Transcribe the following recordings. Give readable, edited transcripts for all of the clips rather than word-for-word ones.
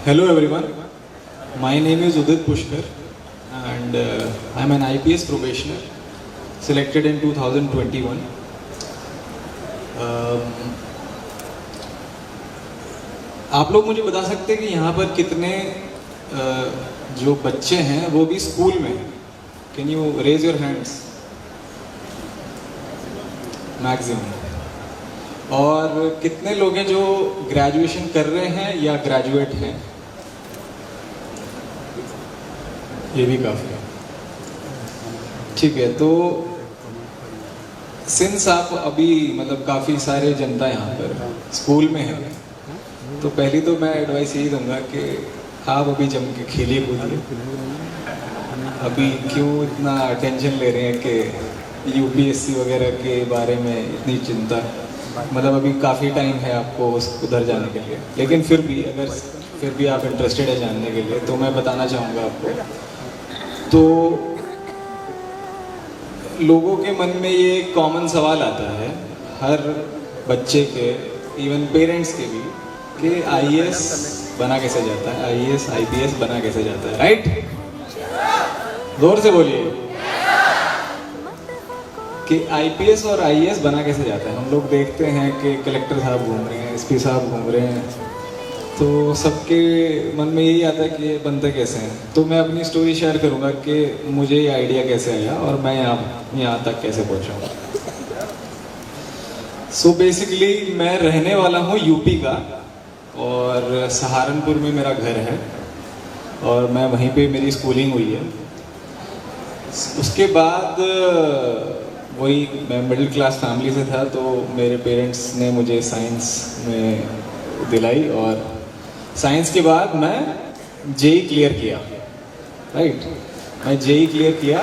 Hello everyone, my name is Udit Pushkar and I am an IPS probationer selected in 2021. आप लोग मुझे बता सकते हैं कि यहाँ पर कितने जो बच्चे हैं वो भी स्कूल में हैं? Can you raise your hands? Maximum. और कितने लोग हैं जो ग्रेजुएशन कर रहे हैं या ग्रेजुएट हैं? ये भी काफ़ी है. ठीक है, तो सिंस आप अभी मतलब काफ़ी सारे जनता यहाँ पर स्कूल में है, तो पहली तो मैं एडवाइस यही दूंगा कि आप अभी जम के खेलिए कूदिए. अभी क्यों इतना टेंशन ले रहे हैं कि यूपीएससी वगैरह के बारे में इतनी चिंता? मतलब अभी काफ़ी टाइम है आपको उधर जाने के लिए. लेकिन फिर भी आप इंटरेस्टेड है जानने के लिए, तो मैं बताना चाहूँगा आपको. तो लोगों के मन में ये कॉमन सवाल आता है हर बच्चे के, इवन पेरेंट्स के भी, कि आईएएस बना कैसे जाता है, आईएएस आईपीएस बना कैसे जाता है, राइट? जोर से बोलिए कि आईपीएस और आईएएस बना कैसे जाता है. हम लोग देखते हैं कि कलेक्टर साहब घूम रहे हैं, एसपी साहब घूम रहे हैं, तो सबके मन में यही आता है कि ये बनते कैसे हैं. तो मैं अपनी स्टोरी शेयर करूंगा कि मुझे ये आइडिया कैसे आया और मैं यहाँ तक कैसे पहुंचा. सो बेसिकली मैं रहने वाला हूँ यूपी का और सहारनपुर में मेरा घर है और मैं वहीं पे मेरी स्कूलिंग हुई है. उसके बाद वही मैं मिडिल क्लास फैमिली से था, तो मेरे पेरेंट्स ने मुझे साइंस में दिलाई और साइंस के बाद मैं जेई क्लियर किया, राइट? मैं जेई क्लियर किया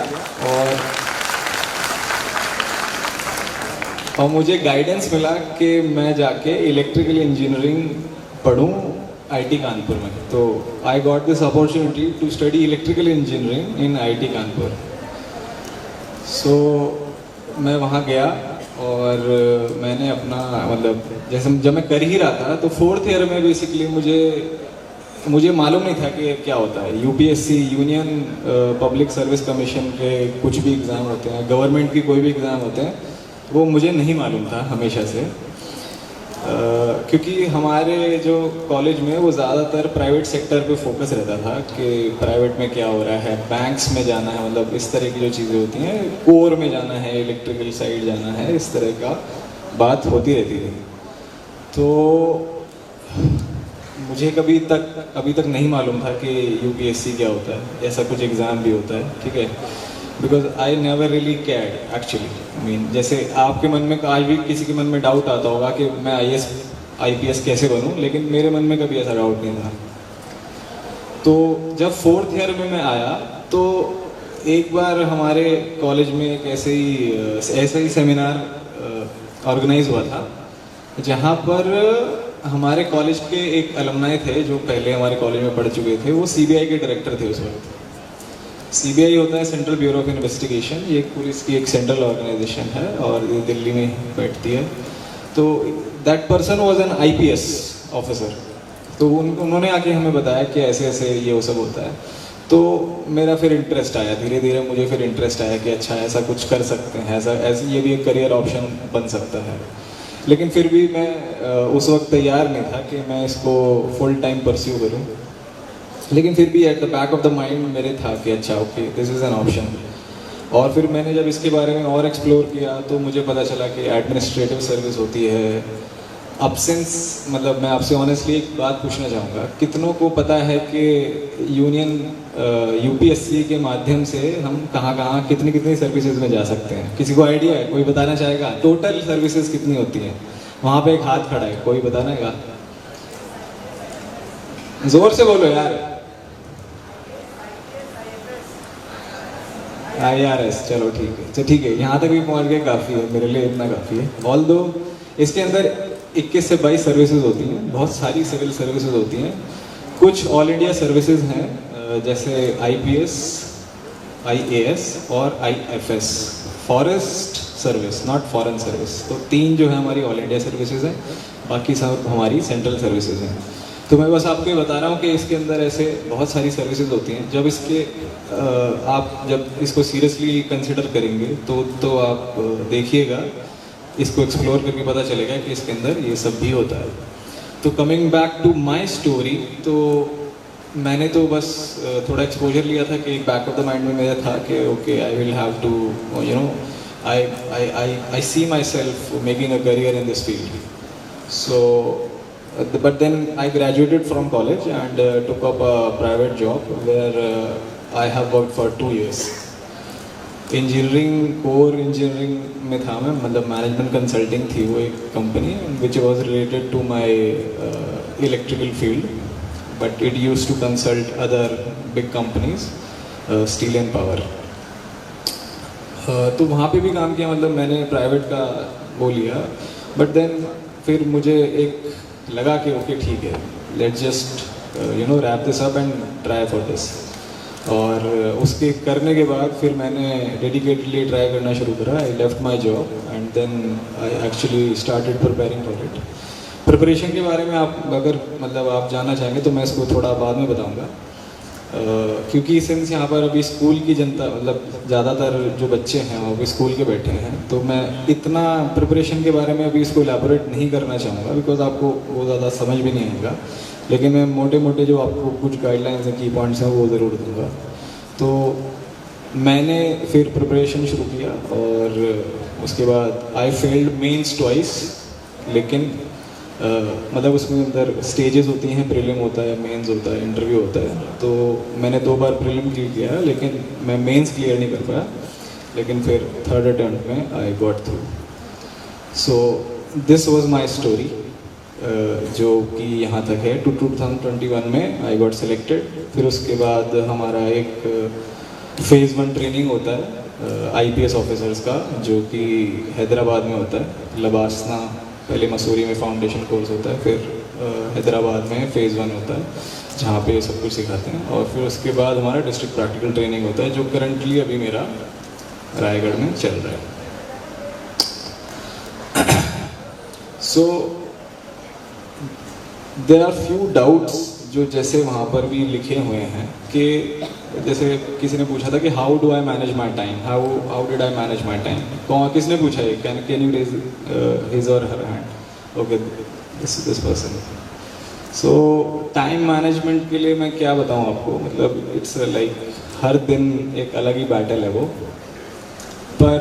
और मुझे गाइडेंस मिला कि मैं जाके इलेक्ट्रिकल इंजीनियरिंग पढ़ूं आईटी कानपुर में. तो I got this opportunity to study electrical engineering in IIT Kanpur. So मैं वहाँ गया और मैंने अपना मतलब जैसे जब मैं कर ही रहा था, तो 4th ईयर में बेसिकली मुझे मालूम नहीं था कि क्या होता है. UPSC, union public service commission के कुछ भी एग्ज़ाम होते हैं, गवर्नमेंट की कोई भी एग्ज़ाम होते हैं, वो मुझे नहीं मालूम था हमेशा से. क्योंकि हमारे जो कॉलेज में वो ज़्यादातर प्राइवेट सेक्टर पे फोकस रहता था कि प्राइवेट में क्या हो रहा है, बैंक्स में जाना है, मतलब इस तरह की जो चीज़ें होती हैं, कोर में जाना है, इलेक्ट्रिकल साइड जाना है, इस तरह का बात होती रहती थी. तो मुझे अभी तक नहीं मालूम था कि यूपीएससी क्या होता है, ऐसा कुछ एग्ज़ाम भी होता है, ठीक है? Because I never really cared actually. जैसे आपके मन में आज भी किसी के मन में डाउट आता होगा कि मैं आईएएस आईपीएस कैसे बनूं, लेकिन मेरे मन में कभी ऐसा डाउट नहीं था. तो जब 4th ईयर में मैं आया, तो एक बार हमारे कॉलेज में एक ऐसे ही सेमिनार ऑर्गेनाइज हुआ था, जहाँ पर हमारे कॉलेज के एक अलमनाई थे जो पहले हमारे कॉलेज में पढ़ चुके थे. वो सीबीआई के डायरेक्टर थे उस वक्त. सीबीआई होता है सेंट्रल ब्यूरो ऑफ इन्वेस्टिगेशन. ये पुलिस की एक सेंट्रल ऑर्गेनाइजेशन है और ये दिल्ली में बैठती है. तो that person was an IPS officer. तो उन्होंने आके हमें बताया कि ऐसे ऐसे ये वो सब होता है. तो मेरा फिर इंटरेस्ट आया, धीरे धीरे मुझे फिर इंटरेस्ट आया कि अच्छा ऐसा कुछ कर सकते हैं, ऐसा ये भी एक करियर ऑप्शन बन सकता है. लेकिन फिर भी मैं उस वक्त तैयार नहीं था कि मैं इसको फुल टाइम परस्यू करूं. लेकिन फिर भी at the back of the mind मेरे था कि अच्छा okay this is an option. और फिर मैंने जब इसके बारे में और एक्सप्लोर किया तो मुझे पता चला कि एडमिनिस्ट्रेटिव सर्विस होती है. अब सिंस मतलब मैं आपसे ऑनेस्टली एक बात पूछना चाहूँगा, कितनों को पता है कि यूपीएससी के माध्यम से हम कहाँ कितनी सर्विसेज में जा सकते हैं? किसी को आइडिया है? कोई बताना चाहेगा टोटल सर्विसेज कितनी होती हैं? वहाँ पे एक हाथ खड़ा है, कोई बताना है? जोर से बोलो यार. IRS, चलो ठीक है, यहाँ तक भी पहुँच गए, काफ़ी है मेरे लिए, इतना काफ़ी है. ऑल्दो इसके अंदर 21 से 22 सर्विसेज होती हैं, बहुत सारी सिविल सर्विसेज होती हैं. कुछ ऑल इंडिया सर्विसेज हैं जैसे आईपीएस, आईएएस और IFS, forest service, not foreign service. तो 3 जो है हमारी ऑल इंडिया सर्विसेज हैं, बाकी सब हमारी सेंट्रल सर्विसेज हैं. तो मैं बस आपको ये बता रहा हूँ कि इसके अंदर ऐसे बहुत सारी सर्विसेज होती हैं। जब इसके आप जब इसको सीरियसली कंसिडर करेंगे तो आप देखिएगा, इसको एक्सप्लोर करके पता चलेगा कि इसके अंदर ये सब भी होता है। तो coming back to my story, तो मैंने तो बस थोड़ा एक्सपोजर लिया था कि बैक ऑफ द माइंड में मेरा था कि okay I will have to you know I see myself making a career in this field. So but then I graduated from college and took up a private job where I have worked for 2 years. Engineering core engineering में था मैं, मतलब management consulting थी वो एक company which was related to my electrical field, but it use to consult other big companies, steel and power. तो वहाँ पे भी काम किया, मतलब मैंने प्राइवेट का वो लिया, बट देन फिर मुझे एक लगा कि ओके ठीक है, let's just you know wrap this up and try for this. और उसके करने के बाद फिर मैंने डेडिकेटली ट्राई करना शुरू करा। I left my job and then I actually started preparing for it. Preparation के बारे में आप अगर मतलब आप जानना चाहेंगे तो मैं इसको थोड़ा बाद में बताऊंगा, क्योंकि सिंस यहाँ पर अभी स्कूल की जनता, मतलब ज़्यादातर जो बच्चे हैं वो अभी स्कूल के बैठे हैं, तो मैं इतना प्रिपरेशन के बारे में अभी इसको एलैबोरेट नहीं करना चाहूँगा, बिकॉज आपको वो ज़्यादा समझ भी नहीं आएगा। लेकिन मैं मोटे मोटे जो आपको कुछ गाइडलाइंस हैं, की पॉइंट्स हैं, वो ज़रूर दूँगा। तो मैंने फिर प्रिपरेशन शुरू किया और उसके बाद आई फेल्ड मेंस ट्वाइस, लेकिन मतलब उसमें अंदर स्टेजेस होती हैं, प्रीलिम होता है, मेंस होता है, इंटरव्यू होता है। तो मैंने 2 बार प्रीलिम क्लियर किया, लेकिन मैं मेंस क्लियर नहीं कर पाया, लेकिन फिर थर्ड अटेम्प्ट में I got through. So this was my story, जो कि यहाँ तक है। 2021 में आई गॉट सिलेक्टेड। फिर उसके बाद हमारा एक फेज़ 1 ट्रेनिंग होता है IPS ऑफिसर्स का, जो कि हैदराबाद में होता है। लबासना पहले मसूरी में फाउंडेशन कोर्स होता है, फिर हैदराबाद में फेज़ 1 होता है, जहाँ पे ये सब कुछ सिखाते हैं। और फिर उसके बाद हमारा डिस्ट्रिक्ट प्रैक्टिकल ट्रेनिंग होता है, जो करंटली अभी मेरा रायगढ़ में चल रहा है। So there are few doubts जो जैसे वहाँ पर भी लिखे हुए हैं कि जैसे किसी ने पूछा था कि how do I manage my time, how did I manage my time. किसने पूछा है? कैन यू रेज हिज और her hand? Okay, this person. So time management के लिए मैं क्या बताऊँ आपको, मतलब इट्स लाइक हर दिन एक अलग ही बैटल है वो। पर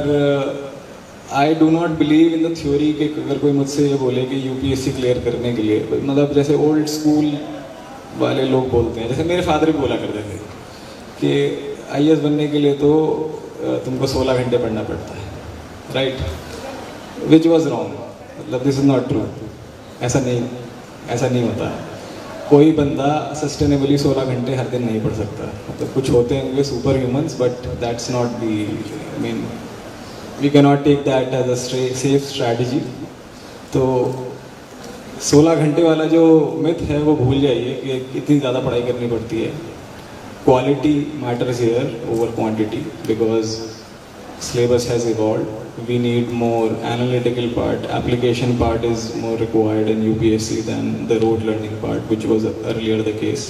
I do not believe in the theory कि अगर कोई मुझसे ये बोले कि UPSC क्लियर करने के लिए, मतलब जैसे ओल्ड स्कूल वाले लोग बोलते हैं, जैसे मेरे फादर भी बोला करते थे कि IAS बनने के लिए तो तुमको 16 घंटे पढ़ना पड़ता है, राइट? विच वॉज रॉन्ग, मतलब दिस इज़ नॉट ट्रू। ऐसा नहीं होता। कोई बंदा सस्टेनेबली 16 घंटे हर दिन नहीं पढ़ सकता। मतलब कुछ होते हैं super humans, but that's not the mean, we can not take that as a safe strategy. तो 16 घंटे वाला जो मिथ है वो भूल जाइए कि इतनी ज़्यादा पढ़ाई करनी पड़ती है। Quality matters here over quantity, because syllabus has evolved. We need more analytical part, application part is more required in UPSC than the rote learning part, which was earlier the case.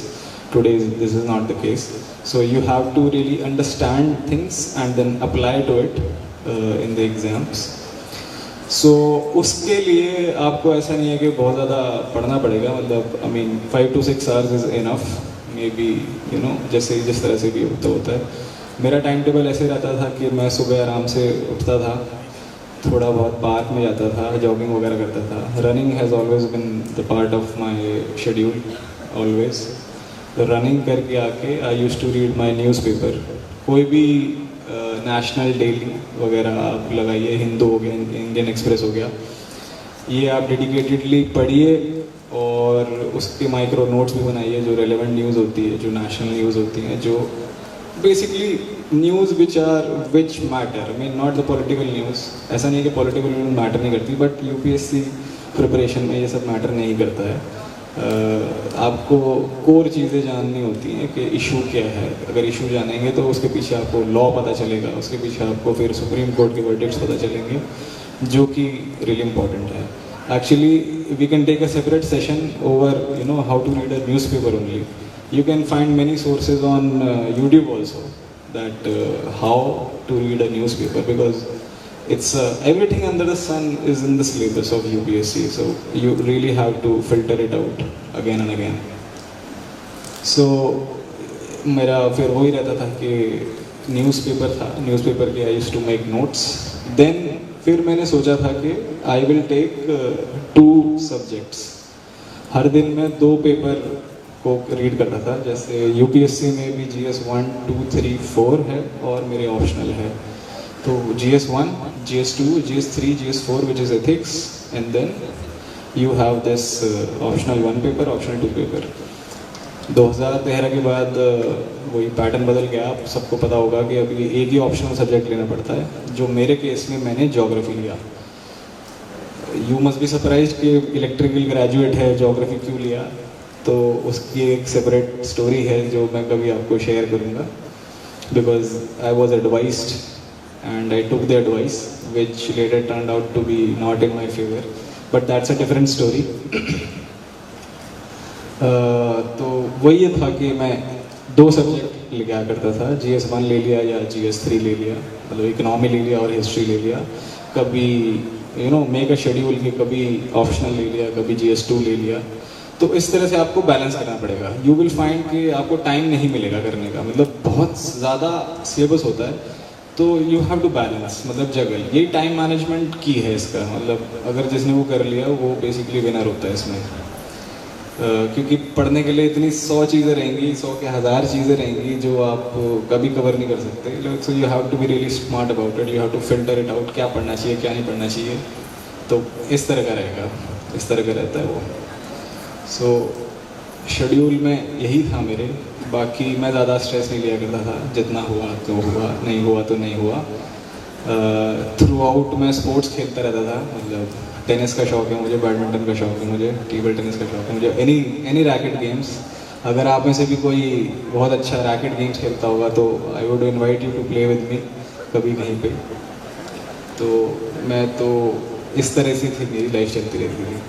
Today this is not the case. So you have to really understand things and then apply to it in the exams. So उसके लिए आपको ऐसा नहीं है कि बहुत ज़्यादा पढ़ना पड़ेगा, मतलब I mean 5 to 6 hours is enough, maybe you know, जैसे जिस तरह से भी होता है। मेरा टाइम टेबल ऐसे रहता था कि मैं सुबह आराम से उठता था, थोड़ा बहुत पार्क में जाता था, जॉगिंग वगैरह करता था। Running has always been the part of my schedule, always. तो रनिंग करके आके I use to read my newspaper. कोई भी नेशनल डेली वगैरह आप लगाइए, हिंदू हो गया, इंडियन एक्सप्रेस हो गया, ये आप डेडिकेटेडली पढ़िए और उसके माइक्रो नोट्स भी बनाइए, जो रेलेवेंट न्यूज़ होती है, जो नेशनल न्यूज़ होती हैं, जो basically news which matter, I mean not the political news. ऐसा नहीं है कि पॉलिटिकल न्यूज़ मैटर नहीं करती, बट UPSC प्रिपरेशन में ये सब मैटर नहीं करता है। आपको कोर चीज़ें जाननी होती हैं कि इशू क्या है। अगर इशू जानेंगे तो उसके पीछे आपको लॉ पता चलेगा, उसके पीछे आपको फिर सुप्रीम कोर्ट के वर्डिक्ट्स पता चलेंगे, जो कि रियली इम्पॉर्टेंट है। Actually, we can take a separate session over, you know, how to read a newspaper only. You can find many sources on YouTube also that how to read a newspaper, because it's everything under the sun is in the syllabus of UPSC. So you really have to filter it out again and again. So मेरा फिर वही रहता था कि newspaper था, newspaper के I used to make notes. Then फिर मैंने सोचा था कि आई विल टेक 2 सब्जेक्ट्स. हर दिन मैं 2 पेपर को रीड करता था. जैसे यूपीएससी में भी GS 1, 2, 3, 4 है और मेरे ऑप्शनल है. तो GS 1, GS 2, GS 3, GS 4 which is ethics, and then you have this optional 1 paper, optional 2 paper. 2013 के बाद वही पैटर्न बदल गया. आप सबको पता होगा कि अभी एक ही ऑप्शनल सब्जेक्ट लेना पड़ता है. जो मेरे केस में मैंने ज्योग्राफी लिया. यू मस्ट बी सरप्राइज कि इलेक्ट्रिकल ग्रेजुएट है, ज्योग्राफी क्यों लिया. तो उसकी एक सेपरेट स्टोरी है जो मैं कभी आपको शेयर करूँगा. Because I was advised and I took the advice which later turned out to be not in my favour, but that's a different story. तो वही ये था कि मैं 2 सब्जेक्ट ले गया करता था. GS 1 ले लिया या GS 3 ले लिया, मतलब इकोनॉमी ले लिया और हिस्ट्री ले लिया. कभी you know make a schedule कि कभी ऑप्शनल ले लिया, कभी GS 2 ले लिया. तो इस तरह से आपको बैलेंस करना पड़ेगा. यू विल फाइंड कि आपको टाइम नहीं मिलेगा करने का, मतलब बहुत ज़्यादा सिलेबस होता है. तो यू हैव टू बैलेंस, मतलब जगल. यही टाइम मैनेजमेंट की है इसका. मतलब अगर जिसने वो कर लिया वो बेसिकली विनर होता है इसमें. क्योंकि पढ़ने के लिए इतनी 100 चीज़ें रहेंगी, 100 के 1000 चीज़ें रहेंगी जो आप कभी कवर नहीं कर सकते. So you have to be really smart about it. You have to filter it out, क्या पढ़ना चाहिए क्या नहीं पढ़ना चाहिए. तो इस तरह का रहेगा, इस तरह का रहता है वो. सो शेड्यूल में यही था मेरे. बाकी मैं ज़्यादा स्ट्रेस नहीं लिया करता था. जितना हुआ तो हुआ, नहीं हुआ तो नहीं हुआ. थ्रू आउट मैं स्पोर्ट्स खेलता रहता था. मतलब टेनिस का शौक है मुझे, बैडमिंटन का शौक है मुझे, टेबल टेनिस का शौक है मुझे, एनी रैकेट गेम्स. अगर आप में से भी कोई बहुत अच्छा रैकेट गेम्स खेलता होगा तो I would invite you to play with me कभी कहीं पे. तो मैं तो इस तरह से थी मेरी लाइफ चलती रहती थी.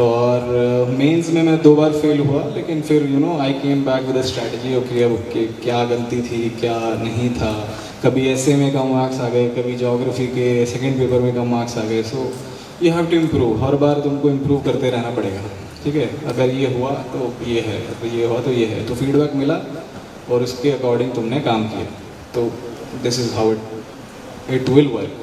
और मेंस में मैं 2 बार फेल हुआ, लेकिन फिर you know I came back with a strategy. Okay अब क्या गलती थी क्या नहीं था. कभी ऐसे में कम मार्क्स आ गए, कभी ज्योग्राफी के सेकेंड पेपर में कम मार्क्स आ गए. So you have to improve. हर बार तुमको इम्प्रूव करते रहना पड़ेगा. ठीक है, अगर ये हुआ तो ये है, अगर ये हुआ तो ये है. तो फीडबैक मिला और उसके अकॉर्डिंग तुमने काम किया. तो this is how it will work.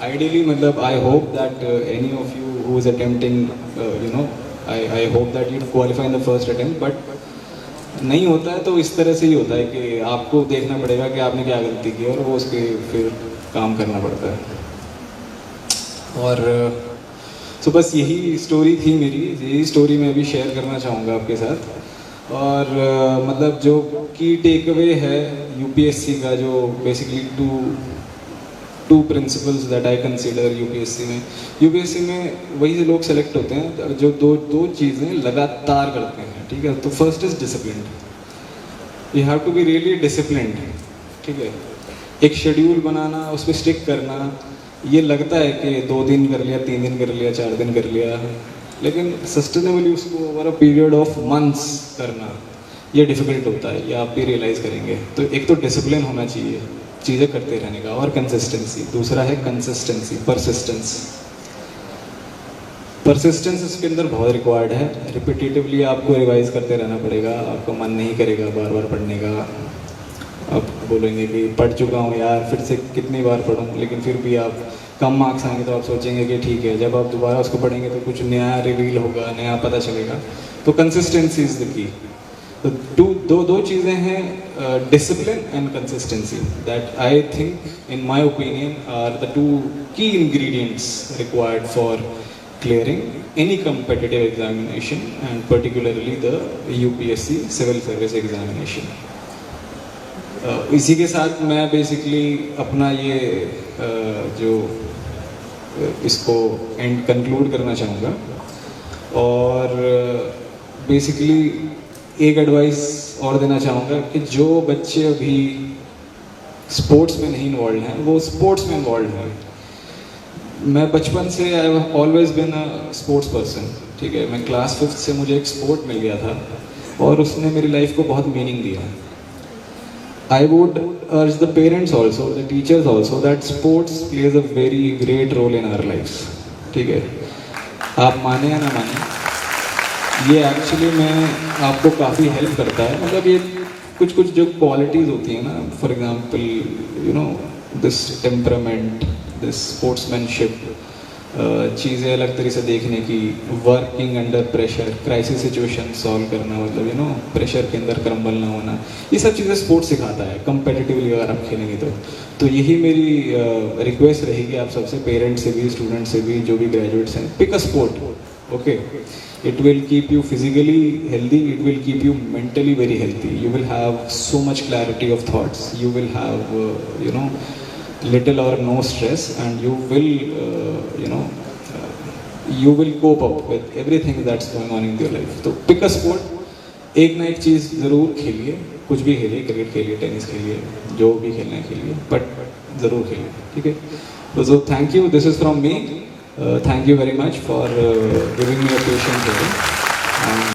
Ideally मतलब I hope that any of you who is attempting, you know, I hope that you qualify in the first attempt. But नहीं होता है तो इस तरह से ही होता है कि आपको देखना पड़ेगा कि आपने क्या गलती की और वो उसके फिर काम करना पड़ता है. और तो बस यही स्टोरी थी मेरी. यही स्टोरी मैं अभी शेयर करना चाहूँगा आपके साथ. और मतलब जो की टेक अवे है यूपीएससी का, जो basically to principles that I consider UPSC में वही लोग सेलेक्ट होते हैं जो दो चीज़ें लगातार करते हैं. ठीक है, तो first is discipline. You have to be really disciplined. ठीक है, एक शेड्यूल बनाना, उस पर स्टिक करना. ये लगता है कि 2 दिन कर लिया, 3 दिन कर लिया, 4 दिन कर लिया, लेकिन सस्टेनेबली उसको over a period of months करना ये डिफ़िकल्ट होता है. ये आप भी रियलाइज़ करेंगे. तो एक तो डिसिप्लिन होना चाहिए चीज़ें करते रहने का, और कंसिस्टेंसी. दूसरा है कंसिस्टेंसी, परसिस्टेंस. परसिस्टेंस इसके अंदर बहुत रिक्वायर्ड है. रिपीटेटिवली आपको रिवाइज करते रहना पड़ेगा. आपका मन नहीं करेगा बार बार पढ़ने का. आप बोलेंगे कि पढ़ चुका हूँ यार, फिर से कितनी बार पढ़ूँ. लेकिन फिर भी आप कम मार्क्स आएंगे तो आप सोचेंगे कि ठीक है, जब आप दोबारा उसको पढ़ेंगे तो कुछ नया रिवील होगा, नया पता चलेगा. तो कंसिस्टेंसी इज़ द की. तो दो चीज़ें हैं, discipline and consistency, that I think in my opinion are the 2 key ingredients required for clearing any competitive examination and particularly the UPSC civil service examination. इसी के साथ मैं बेसिकली अपना ये जो इसको एंड कंक्लूड करना चाहूँगा. और बेसिकली एक एडवाइस और देना चाहूँगा कि जो बच्चे अभी स्पोर्ट्स में नहीं इन्वॉल्व हैं वो स्पोर्ट्स में इन्वॉल्व हैं. मैं बचपन से I have always been a sports person, ठीक है। मैं क्लास 5th से मुझे एक स्पोर्ट मिल गया था और उसने मेरी लाइफ को बहुत मीनिंग दिया। I would urge the parents also, the teachers also, that sports plays a very great role in our lives, ठीक है। आप माने या ना माने, ये एक्चुअली में आपको काफ़ी हेल्प करता है। मतलब ये कुछ कुछ जो क्वालिटीज़ होती हैं ना, for example you know this temperament, this sportsmanship, चीज़ें अलग तरीके से देखने की, working under pressure, crisis situation solve करना, मतलब यू नो प्रेशर के अंदर क्रम्बल ना होना, ये सब चीज़ें स्पोर्ट्स सिखाता है कंपेटिटिवली अगर आप खेलेंगे तो यही मेरी रिक्वेस्ट रहेगी आप सबसे, पेरेंट्स से भी, स्टूडेंट्स से भी, जो भी ग्रेजुएट्स हैं, pick a sport, okay. It will keep you physically healthy, it will keep you mentally very healthy. You will have so much clarity of thoughts, you will have you know little or no stress, and you will you will cope up with everything that's going on in your life. तो pick a sport, एक ना एक चीज़ ज़रूर खेलिए, कुछ भी खेलिए, cricket खेलिए, टेनिस खेलिए, जो भी खेलना है खेलिए, बट ज़रूर खेलिए, ठीक है। So thank you, this is from me. Thank you very much for giving me a patient hearing.